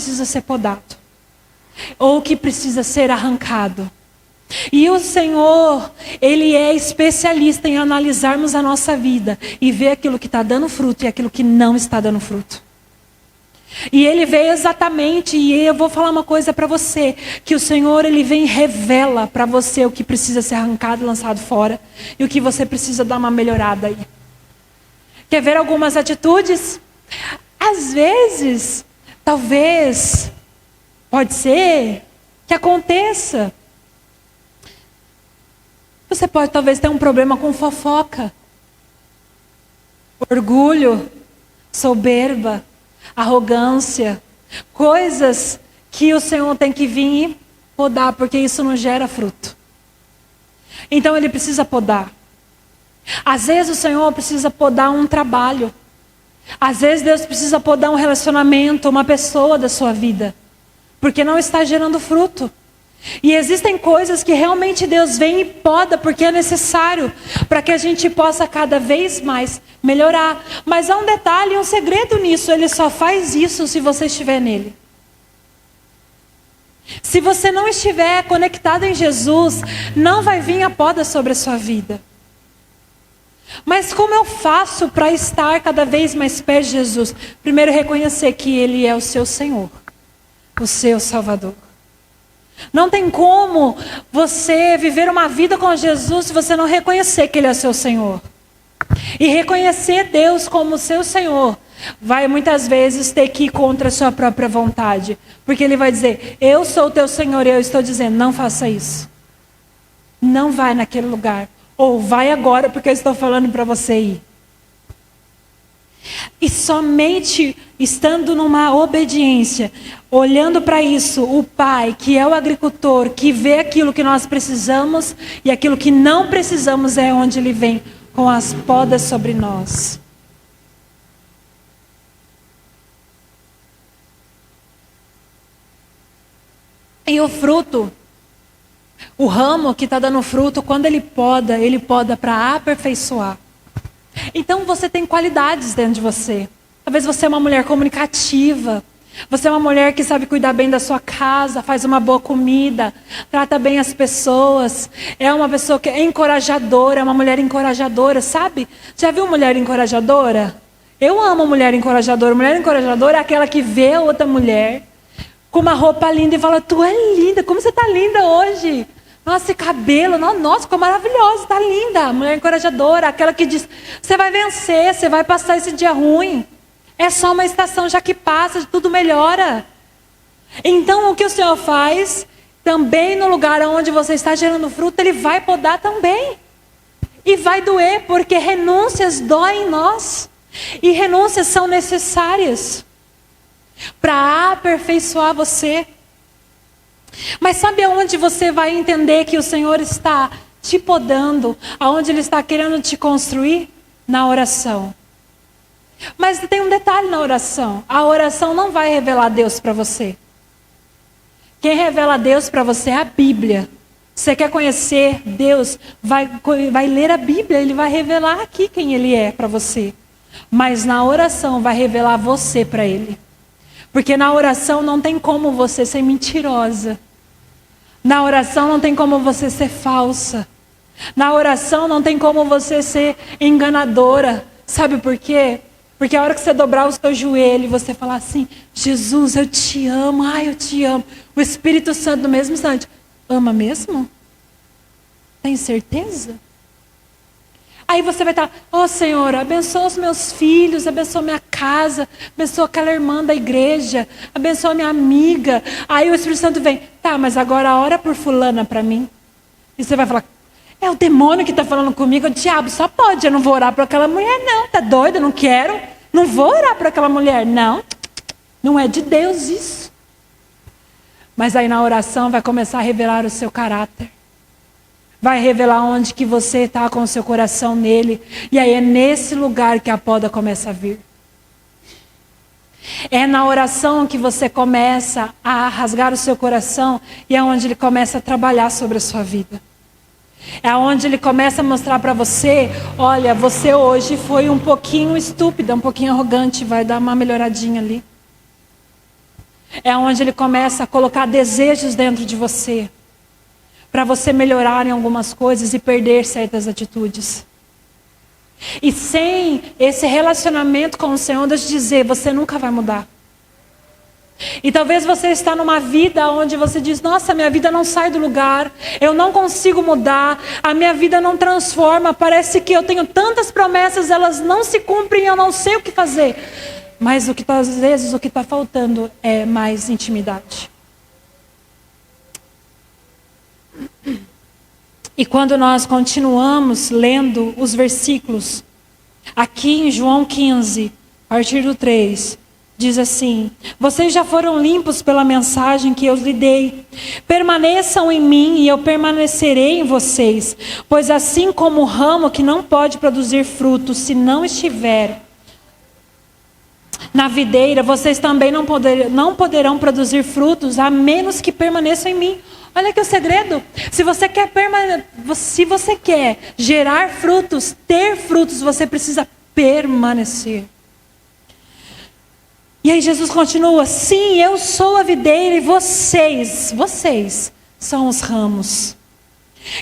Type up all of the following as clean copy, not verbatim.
precisa ser podado, ou que precisa ser arrancado. E o Senhor, Ele é especialista em analisarmos a nossa vida e ver aquilo que está dando fruto e aquilo que não está dando fruto. E Ele vê exatamente, e eu vou falar uma coisa para você, que o Senhor, Ele vem e revela para você o que precisa ser arrancado e lançado fora, e o que você precisa dar uma melhorada aí. Quer ver algumas atitudes? Às vezes, talvez, pode ser que aconteça. Você pode talvez ter um problema com fofoca, orgulho, soberba, arrogância, coisas que o Senhor tem que vir e podar, porque isso não gera fruto. Então Ele precisa podar. Às vezes o Senhor precisa podar um trabalho. Às vezes Deus precisa podar um relacionamento, uma pessoa da sua vida, porque não está gerando fruto. E existem coisas que realmente Deus vem e poda, porque é necessário, para que a gente possa cada vez mais melhorar. Mas há um detalhe, um segredo nisso, Ele só faz isso se você estiver nele. Se você não estiver conectado em Jesus, não vai vir a poda sobre a sua vida. Mas como eu faço para estar cada vez mais perto de Jesus? Primeiro, reconhecer que Ele é o seu Senhor, o seu Salvador. Não tem como você viver uma vida com Jesus se você não reconhecer que Ele é seu Senhor. E reconhecer Deus como seu Senhor vai muitas vezes ter que ir contra a sua própria vontade. Porque Ele vai dizer, eu sou o teu Senhor, e eu estou dizendo, não faça isso. Não vai naquele lugar. Ou vai agora porque eu estou falando para você ir. E somente estando numa obediência, olhando para isso, o Pai, que é o agricultor, que vê aquilo que nós precisamos e aquilo que não precisamos, é onde Ele vem com as podas sobre nós. E o fruto, o ramo que está dando fruto, quando ele poda para aperfeiçoar. Então você tem qualidades dentro de você. Talvez você é uma mulher comunicativa. Você é uma mulher que sabe cuidar bem da sua casa, faz uma boa comida, trata bem as pessoas. É uma pessoa que é encorajadora, é uma mulher encorajadora, sabe? Já viu mulher encorajadora? Eu amo mulher encorajadora. Mulher encorajadora é aquela que vê a outra mulher com uma roupa linda e fala, tu é linda, como você está linda hoje? Nossa, esse cabelo, nossa, ficou maravilhosa, está linda. Mulher encorajadora, aquela que diz, você vai vencer, você vai passar esse dia ruim. É só uma estação, já que passa, tudo melhora. Então o que o Senhor faz, também no lugar onde você está gerando fruto, Ele vai podar também. E vai doer, porque renúncias doem em nós. E renúncias são necessárias para aperfeiçoar você. Mas sabe aonde você vai entender que o Senhor está te podando? Aonde Ele está querendo te construir? Na oração. Mas tem um detalhe na oração. A oração não vai revelar Deus para você. Quem revela Deus para você é a Bíblia. Você quer conhecer Deus? Vai ler a Bíblia. Ele vai revelar aqui quem Ele é para você. Mas na oração vai revelar você para Ele. Porque na oração não tem como você ser mentirosa. Na oração não tem como você ser falsa. Na oração não tem como você ser enganadora. Sabe por quê? Porque a hora que você dobrar o seu joelho e você falar assim, Jesus, eu te amo, ai, eu te amo. O Espírito Santo no mesmo instante, ama mesmo? Tem certeza? Aí você vai estar, Senhor, abençoa os meus filhos, abençoa minha casa, abençoa aquela irmã da igreja, abençoa minha amiga. Aí o Espírito Santo vem, mas agora ora por fulana para mim. E você vai falar, é o demônio que está falando comigo, o diabo só pode, eu não vou orar por aquela mulher não, tá doida, não quero, não vou orar por aquela mulher, não é de Deus isso. Mas aí na oração vai começar a revelar o seu caráter. Vai revelar onde que você está com o seu coração nele. E aí é nesse lugar que a poda começa a vir. É na oração que você começa a rasgar o seu coração. E é onde Ele começa a trabalhar sobre a sua vida. É onde Ele começa a mostrar para você, olha, você hoje foi um pouquinho estúpida, um pouquinho arrogante. Vai dar uma melhoradinha ali. É onde Ele começa a colocar desejos dentro de você, para você melhorar em algumas coisas e perder certas atitudes. E sem esse relacionamento com o Senhor, deixa eu dizer, você nunca vai mudar. E talvez você está numa vida onde você diz, nossa, minha vida não sai do lugar, eu não consigo mudar, a minha vida não transforma, parece que eu tenho tantas promessas, elas não se cumprem, eu não sei o que fazer. Mas às vezes o que está faltando é mais intimidade. E quando nós continuamos lendo os versículos, aqui em João 15, a partir do 3, diz assim: vocês já foram limpos pela mensagem que eu lhe dei. Permaneçam em mim e eu permanecerei em vocês. Pois assim como o ramo que não pode produzir frutos se não estiver na videira, vocês também não poderão produzir frutos a menos que permaneçam em mim. Olha aqui o segredo. Se você quer gerar frutos, ter frutos, você precisa permanecer. E aí Jesus continua: sim, eu sou a videira e vocês são os ramos.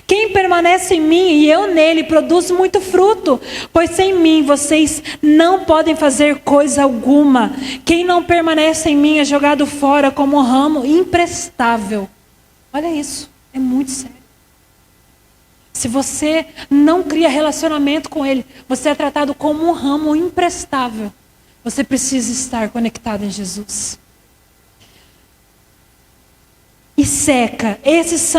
Quem permanece em mim e eu nele produz muito fruto, pois sem mim vocês não podem fazer coisa alguma. Quem não permanece em mim é jogado fora como um ramo imprestável. Olha isso, é muito sério. Se você não cria relacionamento com Ele, você é tratado como um ramo imprestável. Você precisa estar conectado em Jesus. E seca. Esses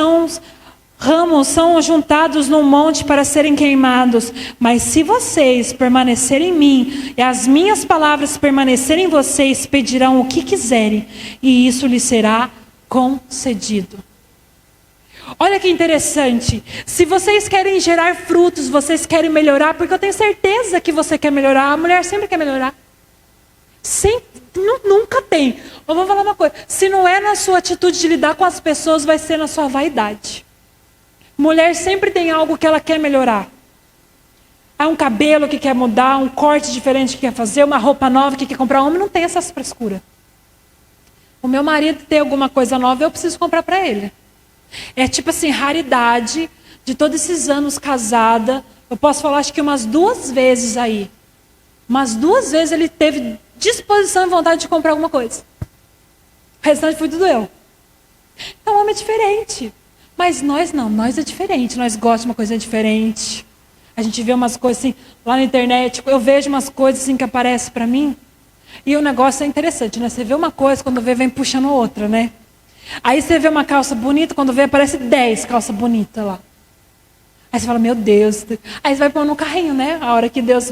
ramos são juntados num monte para serem queimados. Mas se vocês permanecerem em mim e as minhas palavras permanecerem em vocês, pedirão o que quiserem e isso lhes será concedido. Olha que interessante. Se vocês querem gerar frutos, vocês querem melhorar, porque eu tenho certeza que você quer melhorar. A mulher sempre quer melhorar. Nunca tem. Eu vou falar uma coisa. Se não é na sua atitude de lidar com as pessoas, vai ser na sua vaidade. Mulher sempre tem algo que ela quer melhorar. Há um cabelo que quer mudar, um corte diferente que quer fazer, uma roupa nova que quer comprar. Homem não tem essas frescuras. O meu marido tem alguma coisa nova, eu preciso comprar para ele. É tipo assim, raridade de todos esses anos casada. Eu posso falar acho que umas 2 vezes aí. Umas 2 vezes ele teve disposição e vontade de comprar alguma coisa. O restante foi tudo eu. Então o homem é diferente. Mas nós não, nós é diferente. Nós gostamos de uma coisa diferente. A gente vê umas coisas assim, lá na internet, eu vejo umas coisas assim que aparecem para mim. E o negócio é interessante, né? Você vê uma coisa, quando vê, vem puxando outra, né? Aí você vê uma calça bonita, quando vê, aparece 10 calças bonitas lá. Aí você fala, meu Deus. Aí você vai pôr no carrinho, né? A hora que Deus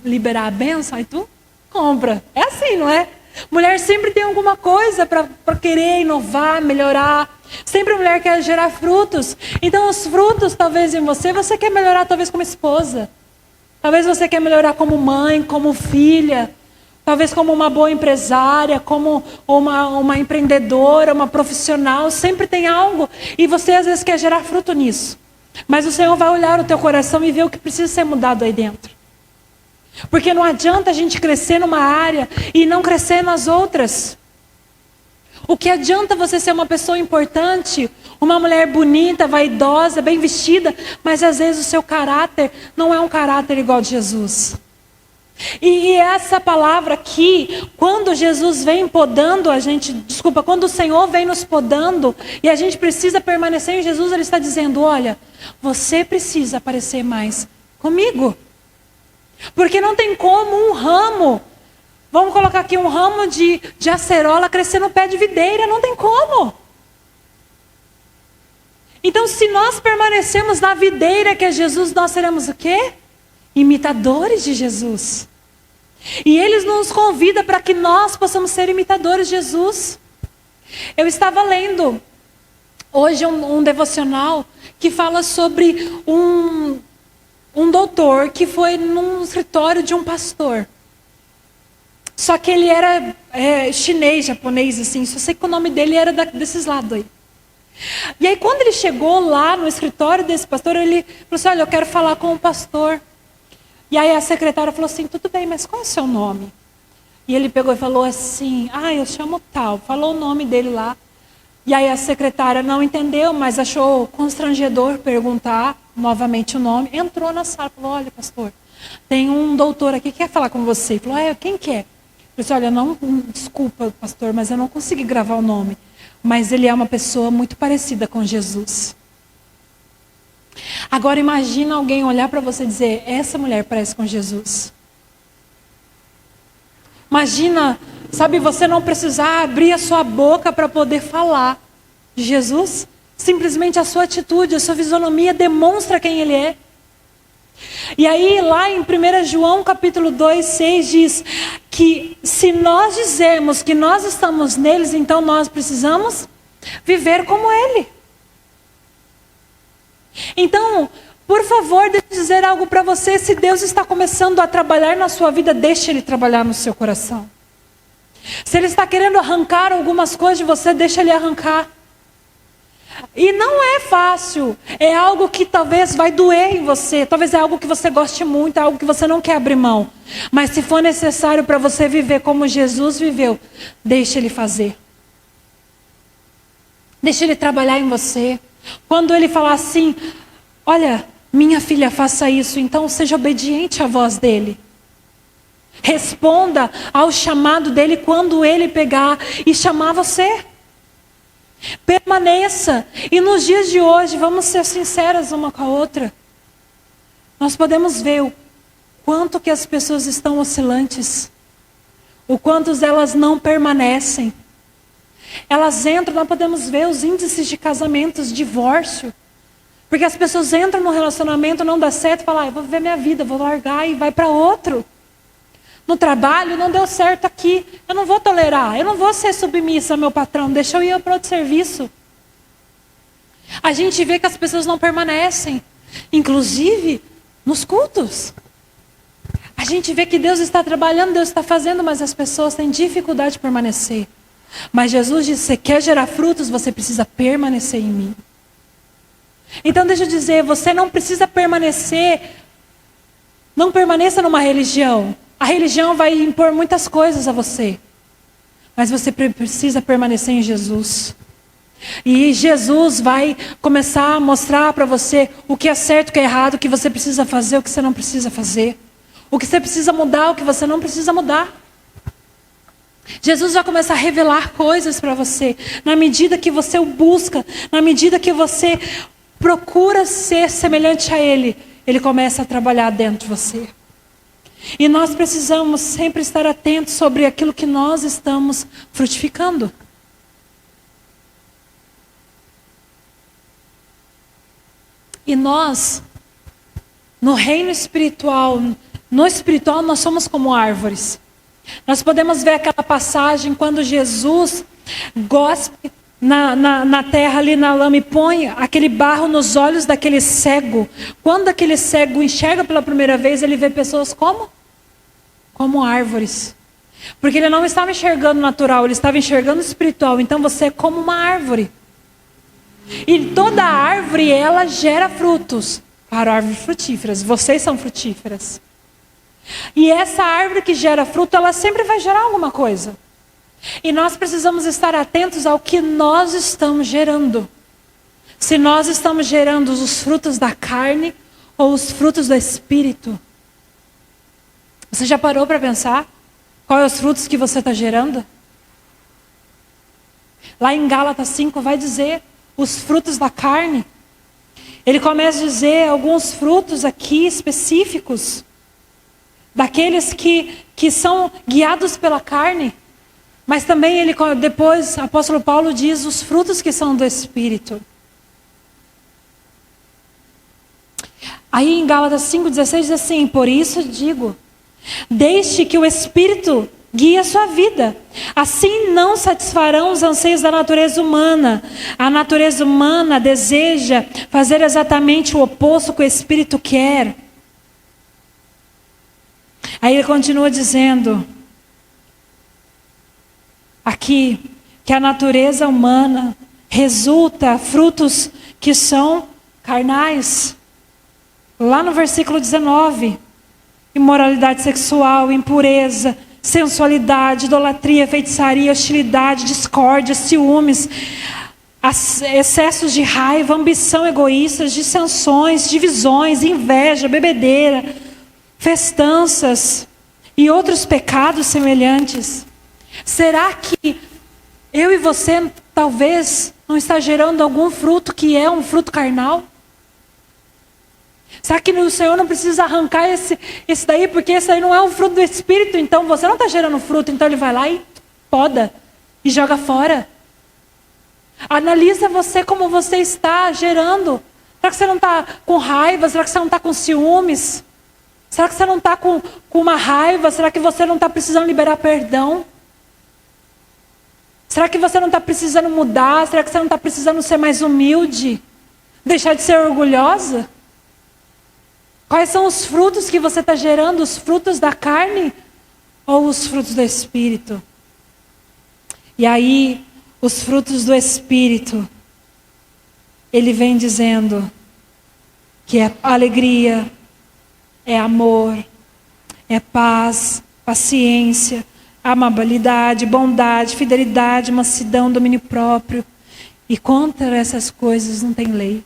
liberar a bênção, aí tu compra. É assim, não é? Mulher sempre tem alguma coisa para querer inovar, melhorar. Sempre a mulher quer gerar frutos. Então os frutos, talvez em você quer melhorar talvez como esposa. Talvez você quer melhorar como mãe, como filha. Talvez como uma boa empresária, como uma empreendedora, uma profissional. Sempre tem algo. E você às vezes quer gerar fruto nisso. Mas o Senhor vai olhar no teu coração e ver o que precisa ser mudado aí dentro. Porque não adianta a gente crescer numa área e não crescer nas outras. O que adianta você ser uma pessoa importante, uma mulher bonita, vaidosa, bem vestida, mas às vezes o seu caráter não é um caráter igual de Jesus. E essa palavra aqui, quando Jesus vem podando a gente, quando o Senhor vem nos podando e a gente precisa permanecer em Jesus, Ele está dizendo, olha, você precisa aparecer mais comigo. Porque não tem como um ramo, vamos colocar aqui um ramo de acerola crescer no pé de videira, não tem como. Então se nós permanecemos na videira que é Jesus, nós seremos o quê? Imitadores de Jesus. E Ele nos convida para que nós possamos ser imitadores de Jesus. Eu estava lendo hoje um devocional que fala sobre um doutor que foi num escritório de um pastor. Só que ele era chinês, japonês, assim. Só sei que o nome dele era desses lados aí. E aí quando ele chegou lá no escritório desse pastor, ele falou assim, olha, eu quero falar com o pastor. E aí a secretária falou assim, tudo bem, mas qual é o seu nome? E ele pegou e falou assim, eu chamo tal, falou o nome dele lá. E aí a secretária não entendeu, mas achou constrangedor perguntar novamente o nome. Entrou na sala e falou, olha pastor, tem um doutor aqui que quer falar com você. Ele falou, quem que é? Ele disse, olha, desculpa pastor, mas eu não consegui gravar o nome. Mas ele é uma pessoa muito parecida com Jesus. Agora imagina alguém olhar para você e dizer, essa mulher parece com Jesus. Imagina, sabe, você não precisar abrir a sua boca para poder falar de Jesus. Simplesmente a sua atitude, a sua fisionomia demonstra quem Ele é. E aí lá em 1 João capítulo 2, 6 diz que se nós dizermos que nós estamos neles, então nós precisamos viver como Ele. Então, por favor, deixe eu dizer algo para você. Se Deus está começando a trabalhar na sua vida, deixe Ele trabalhar no seu coração. Se Ele está querendo arrancar algumas coisas de você, deixe Ele arrancar. E não é fácil. É algo que talvez vai doer em você. Talvez é algo que você goste muito, é algo que você não quer abrir mão. Mas se for necessário para você viver como Jesus viveu, deixe Ele fazer. Deixe Ele trabalhar em você. Quando Ele falar assim, olha, minha filha, faça isso, então seja obediente à voz dEle. Responda ao chamado dEle quando Ele pegar e chamar você. Permaneça. E nos dias de hoje, vamos ser sinceras uma com a outra. Nós podemos ver o quanto que as pessoas estão oscilantes. O quanto elas não permanecem. Elas entram, nós podemos ver os índices de casamentos, divórcio. Porque as pessoas entram no relacionamento, não dá certo, falam, eu vou viver minha vida, vou largar e vai para outro. No trabalho, não deu certo aqui, eu não vou tolerar, eu não vou ser submissa ao meu patrão, deixa eu ir para outro serviço. A gente vê que as pessoas não permanecem, inclusive nos cultos. A gente vê que Deus está trabalhando, Deus está fazendo, mas as pessoas têm dificuldade de permanecer. Mas Jesus disse, você quer gerar frutos, você precisa permanecer em mim. Então deixa eu dizer, você não precisa permanecer, não permaneça numa religião. A religião vai impor muitas coisas a você. Mas você precisa permanecer em Jesus. E Jesus vai começar a mostrar para você o que é certo, o que é errado, o que você precisa fazer, o que você não precisa fazer. O que você precisa mudar, o que você não precisa mudar. Jesus vai começar a revelar coisas para você. Na medida que você o busca, na medida que você procura ser semelhante a Ele, Ele começa a trabalhar dentro de você. E nós precisamos sempre estar atentos sobre aquilo que nós estamos frutificando. E nós, no reino espiritual, no espiritual nós somos como árvores. Nós podemos ver aquela passagem quando Jesus gospe na terra ali na lama e põe aquele barro nos olhos daquele cego. Quando aquele cego enxerga pela primeira vez, ele vê pessoas como árvores. Porque ele não estava enxergando natural, ele estava enxergando espiritual. Então você é como uma árvore. E toda árvore, ela gera frutos. Para árvores frutíferas, vocês são frutíferas. E essa árvore que gera fruto, ela sempre vai gerar alguma coisa. E nós precisamos estar atentos ao que nós estamos gerando. Se nós estamos gerando os frutos da carne ou os frutos do Espírito. Você já parou para pensar? Quais são os frutos que você está gerando? Lá em Gálatas 5 vai dizer os frutos da carne. Ele começa a dizer alguns frutos aqui específicos. Daqueles que são guiados pela carne. Mas também depois, o apóstolo Paulo diz os frutos que são do Espírito. Aí em Gálatas 5,16 diz assim, por isso digo, deixe que o Espírito guie a sua vida. Assim não satisfarão os anseios da natureza humana. A natureza humana deseja fazer exatamente o oposto que o Espírito quer. Aí ele continua dizendo, aqui, que a natureza humana resulta frutos que são carnais. Lá no versículo 19, imoralidade sexual, impureza, sensualidade, idolatria, feitiçaria, hostilidade, discórdia, ciúmes, excessos de raiva, ambição egoísta, dissensões, divisões, inveja, bebedeira, festanças e outros pecados semelhantes. Será que eu e você talvez não está gerando algum fruto que é um fruto carnal? Será que o Senhor não precisa arrancar esse daí, porque esse aí não é um fruto do Espírito, então você não está gerando fruto, então Ele vai lá e poda e joga fora. Analisa você como você está gerando. Será que você não está com raiva? Será que você não está com ciúmes? Será que você não está com uma raiva? Será que você não está precisando liberar perdão? Será que você não está precisando mudar? Será que você não está precisando ser mais humilde? Deixar de ser orgulhosa? Quais são os frutos que você está gerando? Os frutos da carne ou os frutos do Espírito? E aí, os frutos do Espírito, ele vem dizendo que é alegria, é amor, é paz, paciência, amabilidade, bondade, fidelidade, mansidão, domínio próprio. E contra essas coisas não tem lei.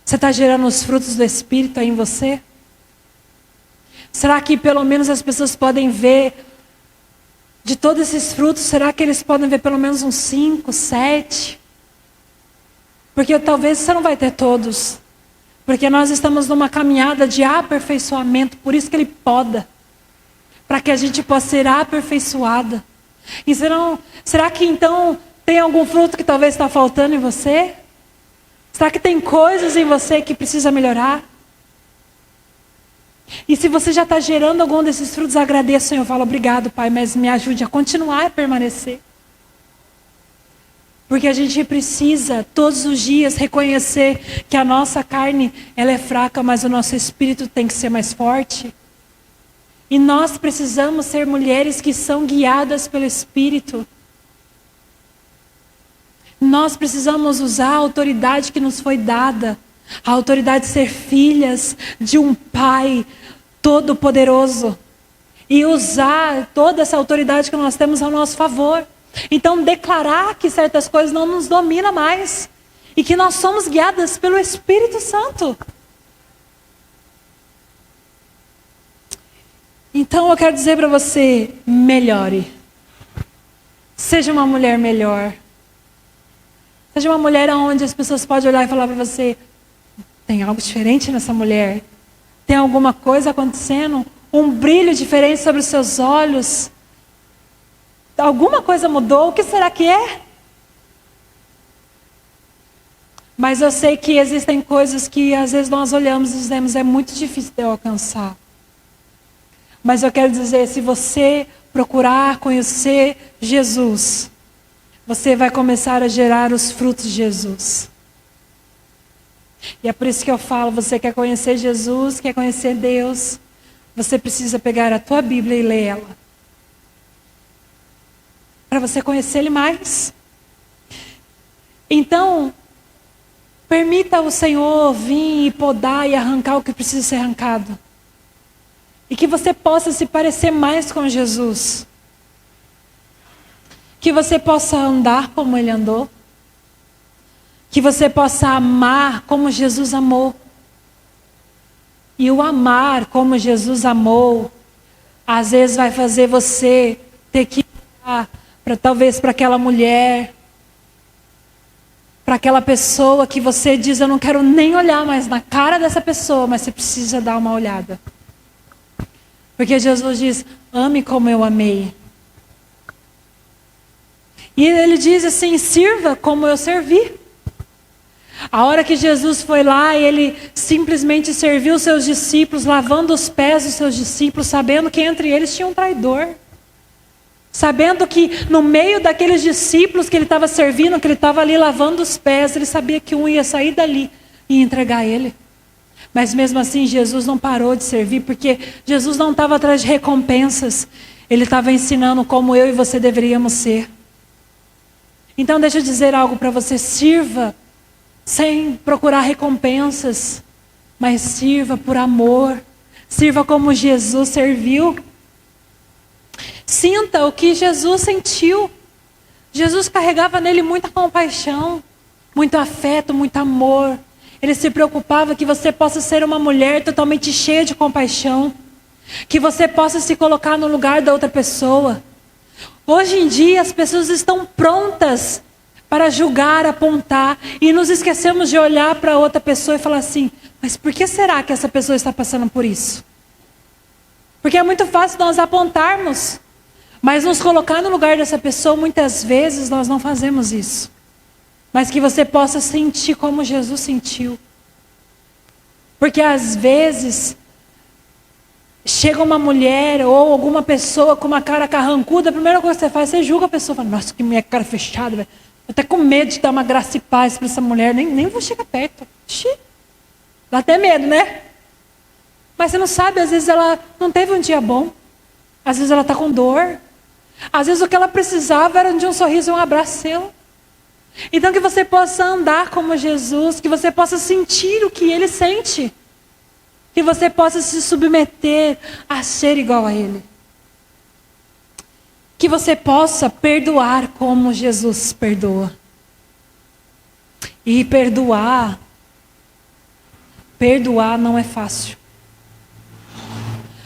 Você está gerando os frutos do Espírito aí em você? Será que pelo menos as pessoas podem ver de todos esses frutos? Será que eles podem ver pelo menos uns 5, 7? Porque talvez você não vai ter todos. Porque nós estamos numa caminhada de aperfeiçoamento, por isso que Ele poda. Para que a gente possa ser aperfeiçoada. E será que então tem algum fruto que talvez está faltando em você? Será que tem coisas em você que precisa melhorar? E se você já está gerando algum desses frutos, agradeça, Senhor. Fala, obrigado, Pai, mas me ajude a continuar a permanecer. Porque a gente precisa, todos os dias, reconhecer que a nossa carne, ela é fraca, mas o nosso espírito tem que ser mais forte. E nós precisamos ser mulheres que são guiadas pelo Espírito. Nós precisamos usar a autoridade que nos foi dada. A autoridade de ser filhas de um Pai todo-poderoso. E usar toda essa autoridade que nós temos ao nosso favor. Então declarar que certas coisas não nos dominam mais. E que nós somos guiadas pelo Espírito Santo. Então eu quero dizer para você, melhore. Seja uma mulher melhor. Seja uma mulher onde as pessoas podem olhar e falar para você, tem algo diferente nessa mulher? Tem alguma coisa acontecendo? Um brilho diferente sobre os seus olhos? Alguma coisa mudou? O que será que é? Mas eu sei que existem coisas que às vezes nós olhamos e dizemos, é muito difícil de eu alcançar. Mas eu quero dizer, se você procurar conhecer Jesus, você vai começar a gerar os frutos de Jesus. E é por isso que eu falo, você quer conhecer Jesus, quer conhecer Deus, você precisa pegar a tua Bíblia e ler ela. Para você conhecer Ele mais. Então, permita o Senhor vir e podar e arrancar o que precisa ser arrancado. E que você possa se parecer mais com Jesus. Que você possa andar como Ele andou. Que você possa amar como Jesus amou. E o amar como Jesus amou, às vezes vai fazer você ter que olhar talvez para aquela mulher, para aquela pessoa que você diz, eu não quero nem olhar mais na cara dessa pessoa, mas você precisa dar uma olhada. Porque Jesus diz, ame como eu amei. E Ele diz assim, sirva como eu servi. A hora que Jesus foi lá, Ele simplesmente serviu os seus discípulos, lavando os pés dos seus discípulos, sabendo que entre eles tinha um traidor. Sabendo que no meio daqueles discípulos que Ele estava servindo, que Ele estava ali lavando os pés, Ele sabia que um ia sair dali e entregar Ele. Mas mesmo assim, Jesus não parou de servir, porque Jesus não estava atrás de recompensas. Ele estava ensinando como eu e você deveríamos ser. Então deixa eu dizer algo para você, sirva sem procurar recompensas, mas sirva por amor. Sirva como Jesus serviu. Sinta o que Jesus sentiu. Jesus carregava nele muita compaixão, muito afeto, muito amor. Ele se preocupava que você possa ser uma mulher totalmente cheia de compaixão, que você possa se colocar no lugar da outra pessoa. Hoje em dia as pessoas estão prontas para julgar, apontar, e nos esquecemos de olhar para outra pessoa e falar assim: mas por que será que essa pessoa está passando por isso? Porque é muito fácil nós apontarmos, mas nos colocar no lugar dessa pessoa, muitas vezes nós não fazemos isso. Mas que você possa sentir como Jesus sentiu. Porque às vezes chega uma mulher ou alguma pessoa com uma cara carrancuda, a primeira coisa que você faz, você julga a pessoa, fala: nossa, que minha cara fechada, velho. Eu até com medo de dar uma graça e paz para essa mulher, nem vou chegar perto. Ixi, dá até medo, né? Mas você não sabe, às vezes ela não teve um dia bom. Às vezes ela está com dor. Às vezes o que ela precisava era de um sorriso e um abraço seu. Então que você possa andar como Jesus, que você possa sentir o que Ele sente. Que você possa se submeter a ser igual a Ele. Que você possa perdoar como Jesus perdoa. E perdoar não é fácil.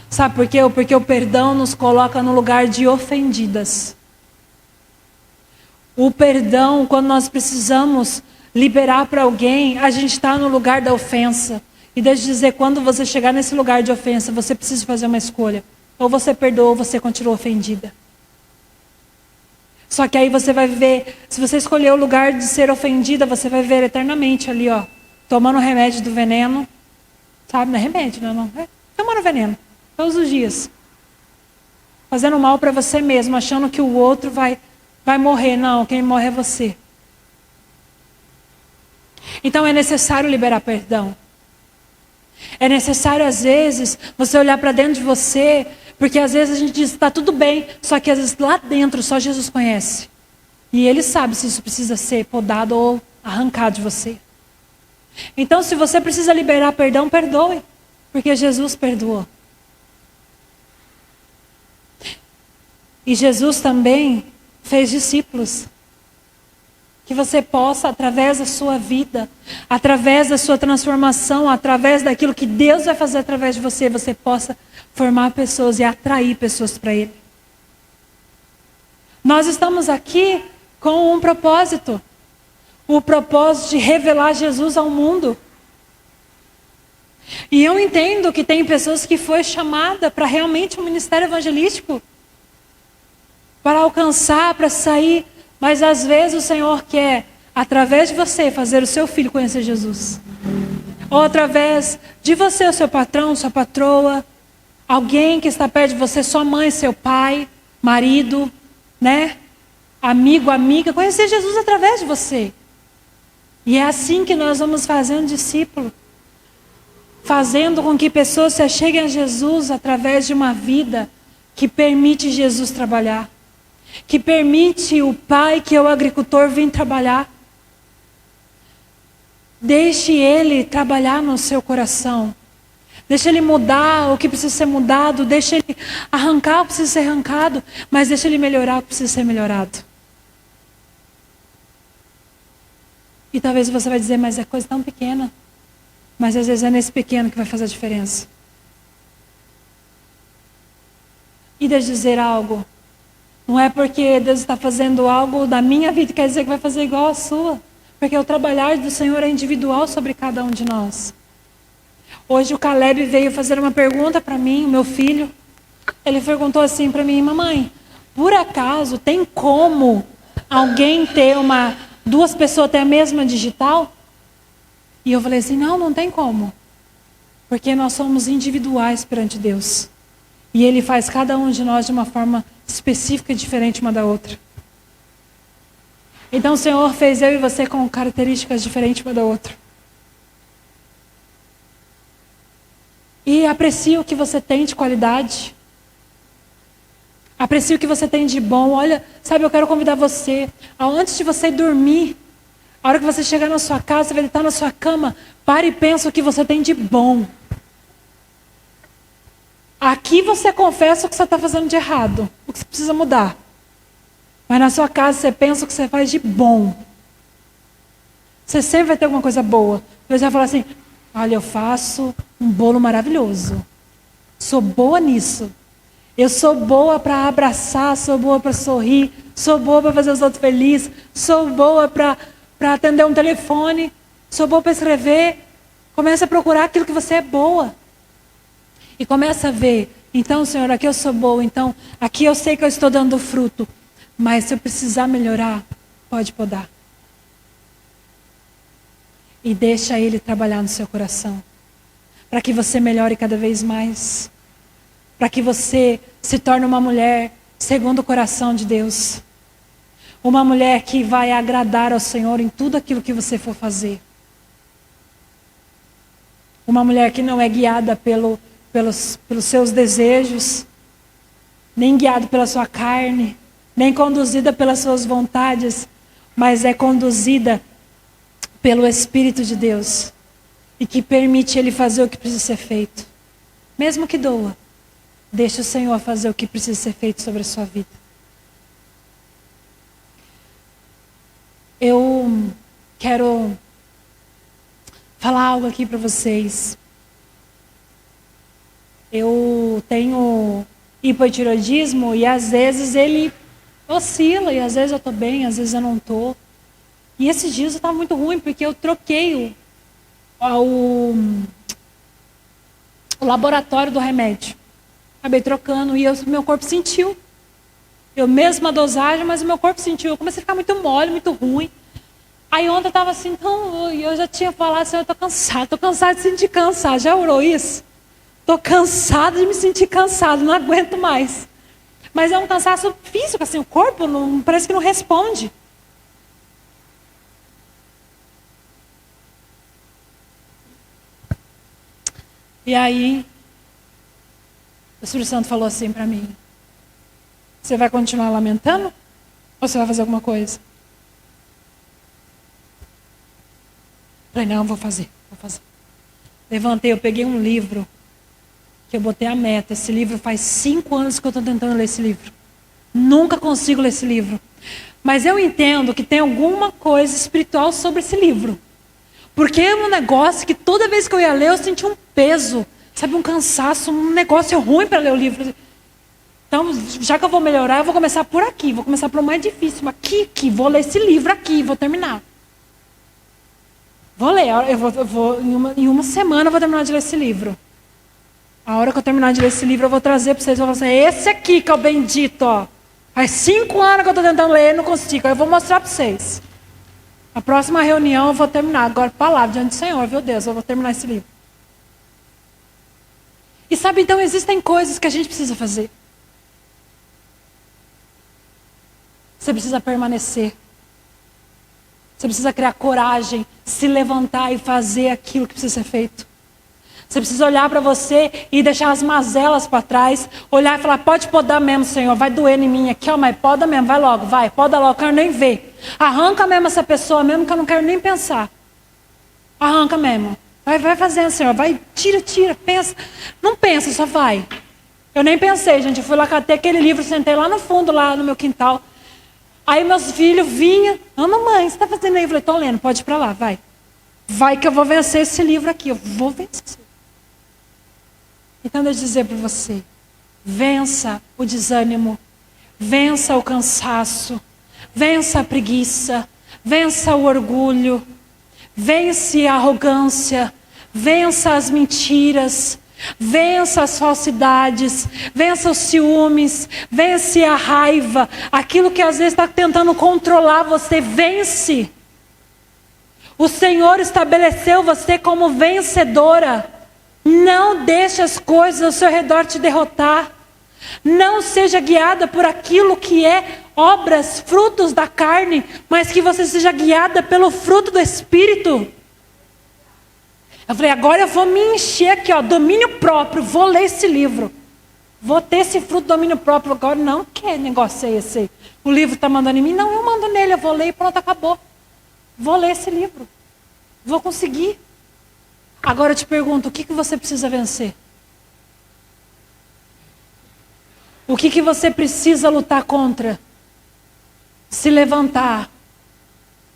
Sabe por quê? Porque o perdão nos coloca no lugar de ofendidas. O perdão, quando nós precisamos liberar para alguém, a gente está no lugar da ofensa. E deixa eu dizer, quando você chegar nesse lugar de ofensa, você precisa fazer uma escolha. Ou você perdoa ou você continua ofendida. Só que aí você vai viver, se você escolher o lugar de ser ofendida, você vai viver eternamente ali, ó, tomando o remédio do veneno. Sabe, não é remédio, não. É tomando veneno, todos os dias. Fazendo mal para você mesmo, achando que o outro vai morrer. Não, quem morre é você. Então é necessário liberar perdão. É necessário, às vezes, você olhar para dentro de você, porque às vezes a gente diz, está tudo bem, só que às vezes lá dentro só Jesus conhece. E Ele sabe se isso precisa ser podado ou arrancado de você. Então, se você precisa liberar perdão, perdoe, porque Jesus perdoou. E Jesus também fez discípulos. Que você possa, através da sua vida, através da sua transformação, através daquilo que Deus vai fazer através de você, você possa formar pessoas e atrair pessoas para Ele. Nós estamos aqui com um propósito. O propósito de revelar Jesus ao mundo. E eu entendo que tem pessoas que foi chamada para realmente um ministério evangelístico. Para alcançar, para sair. Mas às vezes o Senhor quer, através de você, fazer o seu filho conhecer Jesus. Ou através de você, o seu patrão, sua patroa, alguém que está perto de você, sua mãe, seu pai, marido, né? Amigo, amiga, conhecer Jesus através de você. E é assim que nós vamos fazendo discípulo. Fazendo com que pessoas se acheguem a Jesus através de uma vida que permite Jesus trabalhar. Que permite o pai, que é o agricultor, vir trabalhar. Deixe Ele trabalhar no seu coração. Deixe Ele mudar o que precisa ser mudado. Deixe Ele arrancar o que precisa ser arrancado. Mas deixe Ele melhorar o que precisa ser melhorado. E talvez você vai dizer, mas é coisa tão pequena. Mas às vezes é nesse pequeno que vai fazer a diferença. E deixa eu dizer algo. Não é porque Deus está fazendo algo da minha vida que quer dizer que vai fazer igual a sua. Porque o trabalhar do Senhor é individual sobre cada um de nós. Hoje o Caleb veio fazer uma pergunta para mim, o meu filho. Ele perguntou assim para mim, mamãe, por acaso tem como alguém ter duas pessoas ter a mesma digital? E eu falei assim, não tem como. Porque nós somos individuais perante Deus. E Ele faz cada um de nós de uma forma específica e diferente uma da outra. Então o Senhor fez eu e você com características diferentes uma da outra. E aprecie o que você tem de qualidade. Aprecie o que você tem de bom. Olha, sabe, eu quero convidar você, antes de você dormir, a hora que você chegar na sua casa, você vai deitar na sua cama, pare e pensa o que você tem de bom. Aqui você confessa o que você está fazendo de errado, o que você precisa mudar. Mas na sua casa você pensa o que você faz de bom. Você sempre vai ter alguma coisa boa. Você vai falar assim, olha, eu faço um bolo maravilhoso. Sou boa nisso. Eu sou boa para abraçar, sou boa para sorrir, sou boa para fazer os outros felizes, sou boa para atender um telefone, sou boa para escrever. Começa a procurar aquilo que você é boa. E começa a ver, então, Senhor, aqui eu sou boa, então, aqui eu sei que eu estou dando fruto. Mas se eu precisar melhorar, pode podar. E deixa Ele trabalhar no seu coração. Para que você melhore cada vez mais. Para que você se torne uma mulher segundo o coração de Deus. Uma mulher que vai agradar ao Senhor em tudo aquilo que você for fazer. Uma mulher que não é guiada pelos seus desejos, nem guiada pela sua carne, nem conduzida pelas suas vontades, mas é conduzida pelo Espírito de Deus. E que permite Ele fazer o que precisa ser feito. Mesmo que doa. Deixa o Senhor fazer o que precisa ser feito sobre a sua vida. Eu quero falar algo aqui para vocês. Eu tenho hipotireoidismo e às vezes ele oscila, e às vezes eu estou bem, às vezes eu não estou. E esses dias eu estava muito ruim porque eu troquei o laboratório do remédio. Acabei trocando e meu corpo sentiu. Eu mesma dosagem, mas o meu corpo sentiu. Eu comecei a ficar muito mole, muito ruim. Aí ontem eu estava assim, eu já tinha falado assim, eu estou cansada de sentir cansado. Já orou isso? Estou cansada de me sentir cansado, não aguento mais. Mas é um cansaço físico, assim, o corpo parece que não responde. E aí, o Espírito Santo falou assim para mim, você vai continuar lamentando? Ou você vai fazer alguma coisa? Falei, não, vou fazer. Levantei, eu peguei um livro, que eu botei a meta. Esse livro faz 5 anos que eu estou tentando ler esse livro. Nunca consigo ler esse livro. Mas eu entendo que tem alguma coisa espiritual sobre esse livro. Porque é um negócio que toda vez que eu ia ler, eu sentia um peso, sabe, um cansaço, um negócio ruim para ler o livro. Então, já que eu vou melhorar, eu vou começar por aqui, vou começar pelo mais difícil. Aqui, vou ler esse livro aqui, vou terminar. Vou ler, em uma semana eu vou terminar de ler esse livro. A hora que eu terminar de ler esse livro, eu vou trazer para vocês, eu vou falar assim, esse aqui que é o bendito, ó. Faz 5 anos que eu estou tentando ler, não consigo, aí eu vou mostrar para vocês. A próxima reunião eu vou terminar. Agora, palavra diante do Senhor, viu Deus? Eu vou terminar esse livro. E sabe, então, existem coisas que a gente precisa fazer. Você precisa permanecer. Você precisa criar coragem, se levantar e fazer aquilo que precisa ser feito. Você precisa olhar para você e deixar as mazelas para trás. Olhar e falar, pode podar mesmo, Senhor. Vai doer em mim aqui, ó, mas poda mesmo. Vai logo, vai. Poda logo, quero nem ver. Arranca mesmo essa pessoa mesmo que eu não quero nem pensar. Arranca mesmo. Vai fazendo, Senhor. Vai, tira, pensa. Não pensa, só vai. Eu nem pensei, gente. Eu fui lá, catei aquele livro, sentei lá no fundo, lá no meu quintal. Aí meus filhos vinham. Mamãe, você está fazendo aí? Eu falei, estou lendo, pode ir para lá, vai. Vai que eu vou vencer esse livro aqui. Eu vou vencer. Então, deixa eu dizer para você, vença o desânimo, vença o cansaço, vença a preguiça, vença o orgulho, vence a arrogância, vença as mentiras, vença as falsidades, vença os ciúmes, vence a raiva, aquilo que às vezes está tentando controlar você, vence. O Senhor estabeleceu você como vencedora. Não deixe as coisas ao seu redor te derrotar. Não seja guiada por aquilo que é obras, frutos da carne, mas que você seja guiada pelo fruto do Espírito. Eu falei, agora eu vou me encher aqui, ó, domínio próprio, vou ler esse livro. Vou ter esse fruto do domínio próprio agora. Não, que negócio é esse aí? O livro está mandando em mim? Não, eu mando nele, eu vou ler e pronto, acabou. Vou ler esse livro. Vou conseguir. Agora eu te pergunto, o que você precisa vencer? O que você precisa lutar contra? Se levantar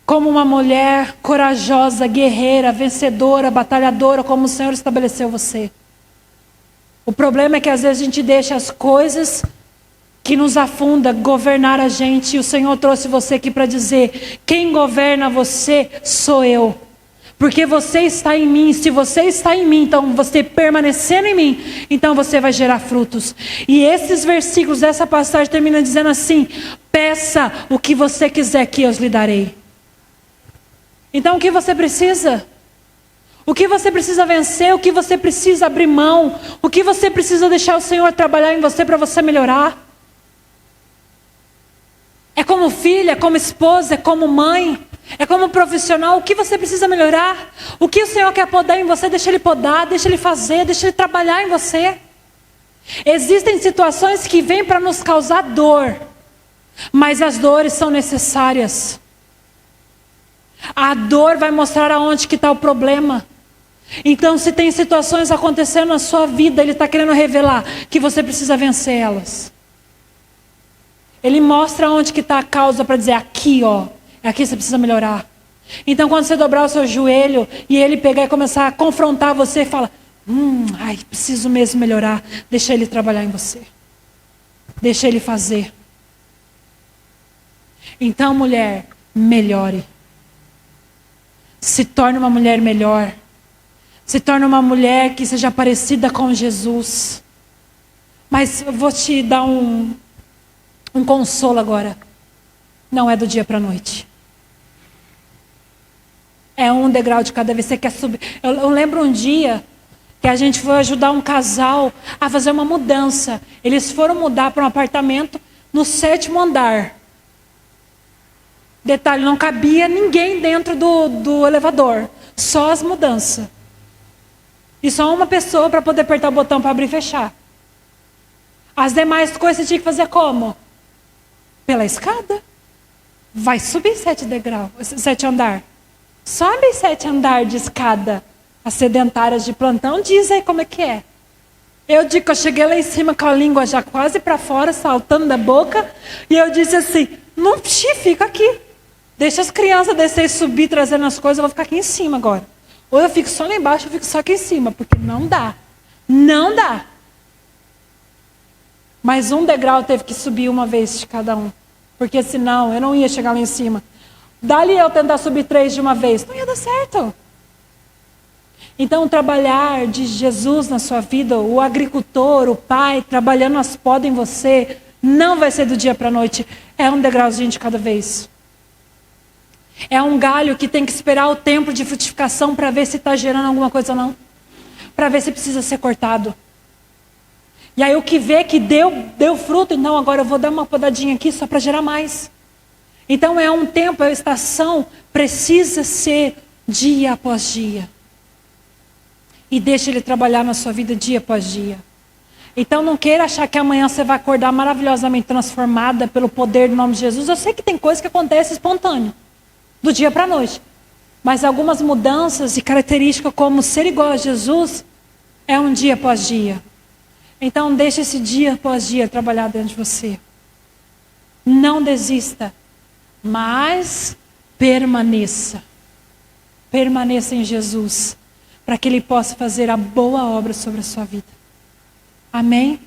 como uma mulher corajosa, guerreira, vencedora, batalhadora, como o Senhor estabeleceu você. O problema é que às vezes a gente deixa as coisas que nos afunda governar a gente. E o Senhor trouxe você aqui para dizer: quem governa você sou eu. Porque você está em mim. Se você está em mim, então você permanecendo em mim, então você vai gerar frutos. E esses versículos dessa passagem terminam dizendo assim: peça o que você quiser que eu lhe darei. Então o que você precisa? O que você precisa vencer? O que você precisa abrir mão? O que você precisa deixar o Senhor trabalhar em você para você melhorar? É como filha, é como esposa, é como mãe, é como profissional. O que você precisa melhorar? O que o Senhor quer podar em você? Deixa Ele podar, deixa Ele fazer, deixa Ele trabalhar em você. Existem situações que vêm para nos causar dor, mas as dores são necessárias. A dor vai mostrar aonde que está o problema. Então, se tem situações acontecendo na sua vida, Ele está querendo revelar que você precisa vencer elas. Ele mostra onde que está a causa para dizer: aqui ó, é aqui que você precisa melhorar. Então, quando você dobrar o seu joelho e Ele pegar e começar a confrontar você, fala: preciso mesmo melhorar. Deixa Ele trabalhar em você. Deixa Ele fazer. Então, mulher, melhore. Se torne uma mulher melhor. Se torne uma mulher que seja parecida com Jesus. Mas eu vou te dar um consolo agora. Não é do dia para a noite. É um degrau de cada vez. Você quer subir. Eu lembro um dia que a gente foi ajudar um casal a fazer uma mudança. Eles foram mudar para um apartamento no 7º andar. Detalhe, não cabia ninguém dentro do elevador. Só as mudanças. E só uma pessoa para poder apertar o botão para abrir e fechar. As demais coisas você tinha que fazer como? Pela escada. Vai subir 7 degraus, 7 andar. Sobe 7 andar de escada. As sedentárias de plantão dizem aí como é que é. Eu digo que eu cheguei lá em cima com a língua já quase para fora, saltando da boca. E eu disse assim: não, fica aqui. Deixa as crianças descer e subir trazendo as coisas, eu vou ficar aqui em cima agora. Ou eu fico só lá embaixo, eu fico só aqui em cima, porque não dá. Não dá. Mas um degrau teve que subir uma vez de cada um. Porque senão eu não ia chegar lá em cima. Dali eu tentar subir 3 de uma vez, não ia dar certo. Então o trabalhar de Jesus na sua vida, o agricultor, o pai, trabalhando as podas em você, não vai ser do dia para a noite. É um degrauzinho de cada vez. É um galho que tem que esperar o tempo de frutificação para ver se está gerando alguma coisa ou não. Para ver se precisa ser cortado. E aí o que vê que deu fruto, então agora eu vou dar uma podadinha aqui só para gerar mais. Então é um tempo, é uma estação, precisa ser dia após dia. E deixa Ele trabalhar na sua vida dia após dia. Então não queira achar que amanhã você vai acordar maravilhosamente transformada pelo poder do nome de Jesus. Eu sei que tem coisa que acontece espontâneo. Do dia para a noite. Mas algumas mudanças e características como ser igual a Jesus é um dia após dia. Então deixe esse dia após dia trabalhar dentro de você. Não desista, mas permaneça. Permaneça em Jesus, para que Ele possa fazer a boa obra sobre a sua vida. Amém?